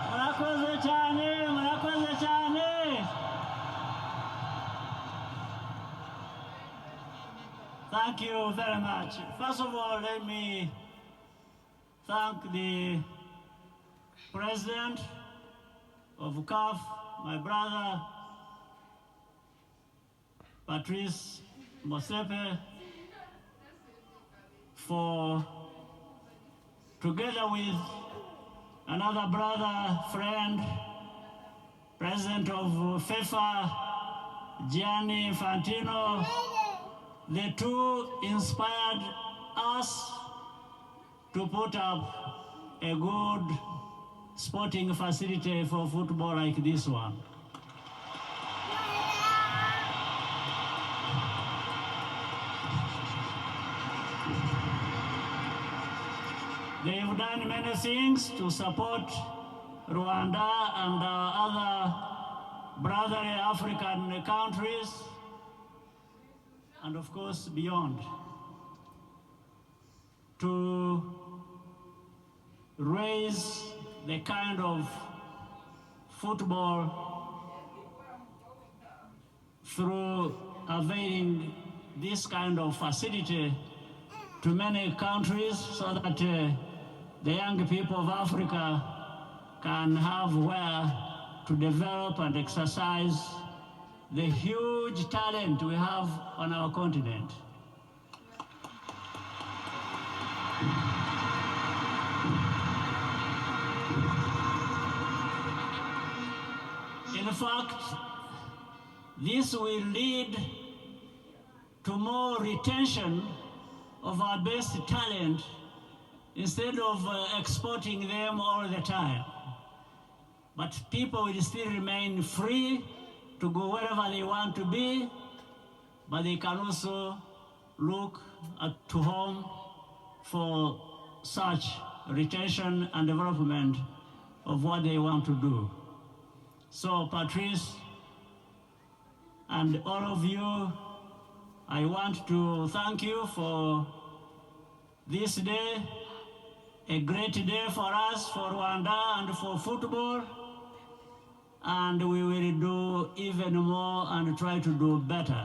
Murakoze cyane, murakoze cyane. Thank you very much. First of all, let me thank the President of CAF, my brother, Patrice Motsepe, for, together with another brother, friend, President of FIFA, Gianni Infantino, the two inspired us to put up a good sporting facility for football like this one. They've done many things to support Rwanda and other brotherly African countries, and of course beyond, to raise the kind of football through availing this kind of facility to many countries so that the young people of Africa can have where to develop and exercise the huge talent we have on our continent. In fact, this will lead to more retention of our best talent instead of exporting them all the time. But people will still remain free to go wherever they want to be, but they can also look to home for such retention and development of what they want to do. So Patrice and all of you, I want to thank you for this day, a great day for us, for Rwanda and for football, and we will do even more and try to do better.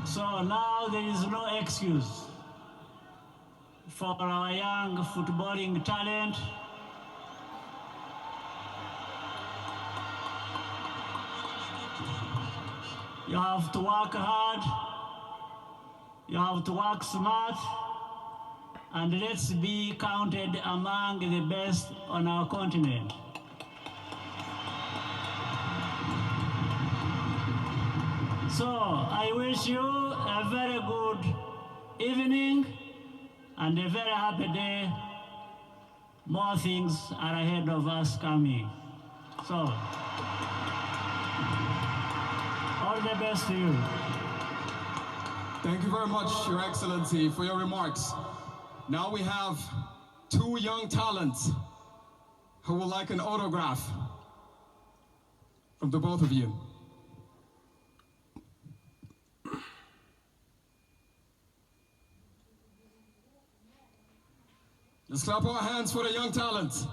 So now there is no excuse for our young footballing talent. You have to work hard, you have to work smart, and let's be counted among the best on our continent. So I wish you a very good evening and a very happy day. More things are ahead of us coming. So, all the best to you. Thank you very much, Your Excellency, for your remarks. Now we have two young talents who would like an autograph from the both of you. Let's clap our hands for the young talents.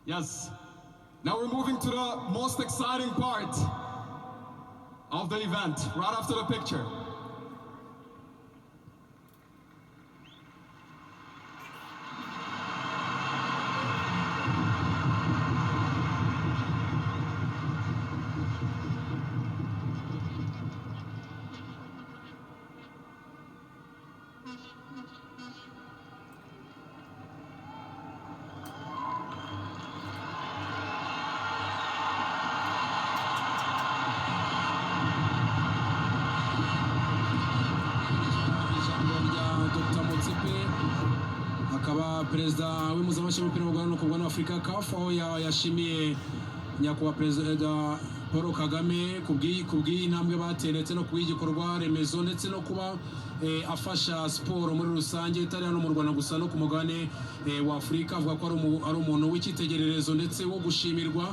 Yes. Now we're moving to the most exciting part of the event, right after the picture. perezida w'impuzamashyirahamwe w'umupira w'u Rwanda n'umukobwa w'Afurika CAF aho yashimiye nyakubahwa perezida Paul Kagame kubw'iyi ntambwe bateye ndetse no kubw'igikorwa remezo ndetse no kuba afasha siporo muri rusange itari hano mu Rwanda gusa no ku mugabane wa Afurika. Avuga ko ari umuntu w'icyitegererezo ndetse wo gushimirwa.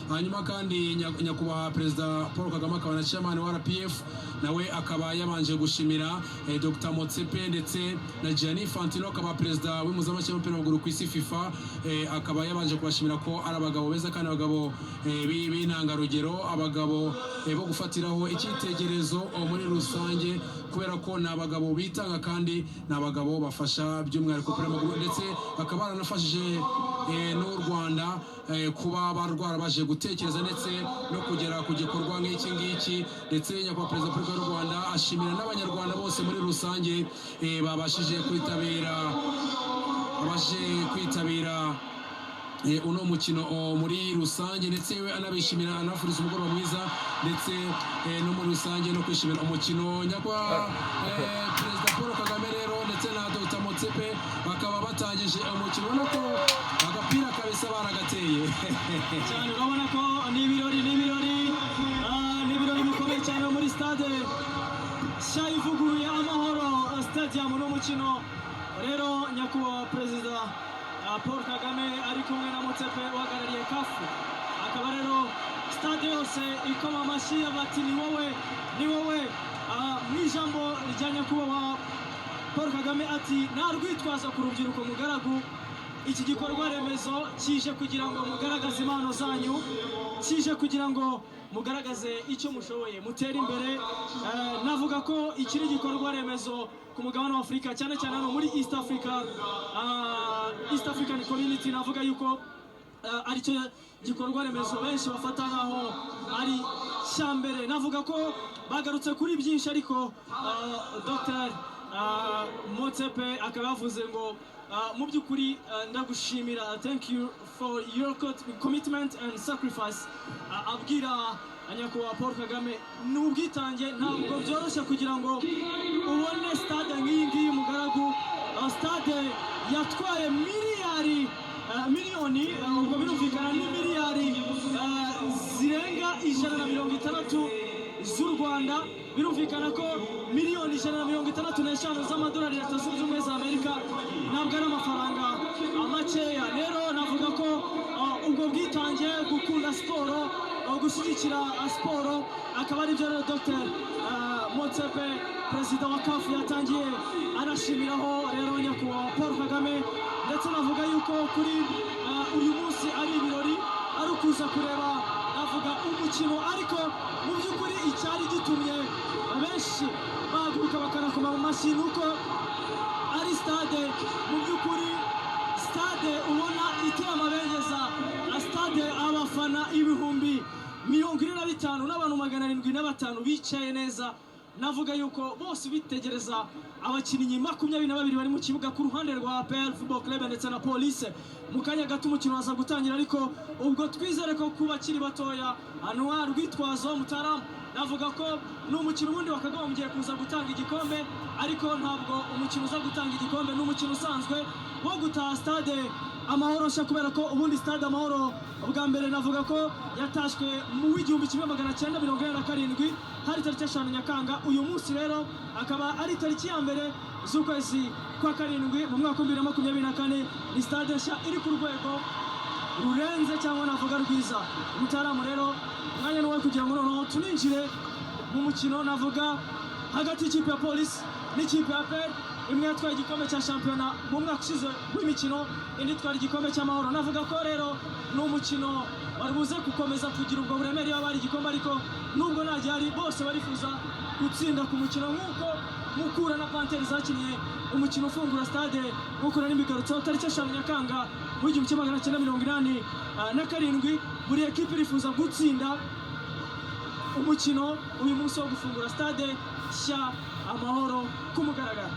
Hanyuma kandi nyakubahwa perezida Paul Kagame akaba na chairman wa RPF nawe akaba yabanje gushimira Dr Motsepe ndetse na Gianni Infantino akaba perezida w'impuzamashyirahamwe w'umupira w'amaguru ku isi FIFA, akaba yabanje kubashimira ko ari abagabo beza kandi abagabo b'intangarugero, abagabo bo gufatiraho icyitegererezo muri rusange kubera ko ni abagabo bitanga kandi ni abagabo bafasha by'umwihariko umupira w'amaguru ndetse bakaba baranafashije n'u Rwanda kuba barwarabaje gutekereza ndetse no kugera ku gikorwa nk'iki ngiki. Ndetse nyakubahwa perezida w'u Rwanda ashimira n'abanyarwanda bose muri rusange babashije kwitabira uno mukino muri rusange ndetse we anabishimira anafuriza umugoroba mwiza ndetse no muri rusange no kwishimira umukino. Nyakubahwa perezida Paul Kagame rero ndetse na Dr Motsepe bakaba batangije umukino ubona ko agapira kabisa baragateye cyane. Urabona ko ni ibirori bikomeye cyane muri stade nshya ivuguruye Amahoro stadium n'umukino rero. Nyakubahwa perezida Paul Kagame ari kumwe na Motsepe uhagarariye CAF, akaba rero stade yose ikoma amashyi bati ni wowe mu ijambo rya nyakubahwa Paul Kagame ati nta rwitwazo ku rubyiruko mugaragu, iki gikorwa remezo kije kugira ngo mugaragaze impano zanyu, kije kugira ngo mugaragaze icyo mushoboye mutere imbere. Navuga ko iki ni igikorwa remezo ku mugabane wa Afurika cyane cyane hano muri East African Community. Navuga yuko ari cyo gikorwa remezo benshi bafata nkaho ari cyambere. Navuga ko bagarutse kuri byinshi ariko Dr Motsepe akaba yavuze ngo mu by'ukuri ndagushimira, thank you for your commitment and sacrifice. Abwira nyakubahwa Paul Kagame ni ubwitange, ntabwo byoroshye kugira ngo ubone stade nk'iyi ngiyi mugaragu, stade yatwaye miliyoni ubwo birumvikana ni miliyari zirenga 160 z'u Rwanda, birumvikana ko miliyoni 165 z'amadolari ya Leta Zunze Ubumwe za Amerika ntabwo ari amafaranga makeya. Rero navuga ko ubwo bwitange, gukunda siporo, gushyigikira siporo akaba ari byo rero Dr Motsepe perezida wa CAF yatangiye anashimiraho rero nyakubahwa Paul Kagame. Ndetse navuga yuko kuri uyu munsi ari ibirori, ari ukuza kureba navuga umukino, ariko mu by'ukuri icyari gitumye benshi bahaguruka bakanakoma mu mashyi nuko ari stade, mu by'ukuri stade ubona iteye amabengeza, stade abafana 45,000 n'abantu 705 bicaye neza. Navuga yuko bose bitegereza abakinnyi 22 bari mu kibuga ku ruhande rwa APR Football Club ndetse na Police. Mu kanya gato umukino waza gutangira, ariko ubwo twizere ko kuba kiri batoya Anwar rwitwazo Mutaramu, navuga ko n'umukino ubundi wakagombye kuza gutanga igikombe, ariko ntabwo umukino uza gutanga igikombe, n'umukino usanzwe wo gutaha stade Amahoro nshya, kubera ko ubundi stade Amahoro ubwa mbere navuga ko yatashwe mu 1947 hari tariki 5 Nyakanga. Uyu munsi rero akaba ari tariki ya mbere z'ukwezi kwa 7 mu mwaka 2024. Ni stade nshya iri ku rwego rurenze cyangwa navuga rwiza. Mutaramu rero mwanya n'uwe kugira ngo noneho tuninjire mu mukino. Navuga hagati y'ikipe ya Police n'ikipe ya APR, imwe yatwaye igikombe cya shampiyona mu mwaka ushize w'imikino, indi itwara igikombe cy'amahoro. Navuga ko rero ni umukino wari buze gukomeza kugira ubwo buremere iyo bari igikombe, ariko nubwo nagihari bose barifuza gutsinda ku mukino, nk'uko Mukura na Panthers zakinnye umukino ufungura stade nk'uko nari mbigarutseho tariki 5 Nyakanga mu 1987. Buri ekipe irifuza gutsinda umukino uyu munsi wo gufungura stade nshya Amahoro ku mugaragaro.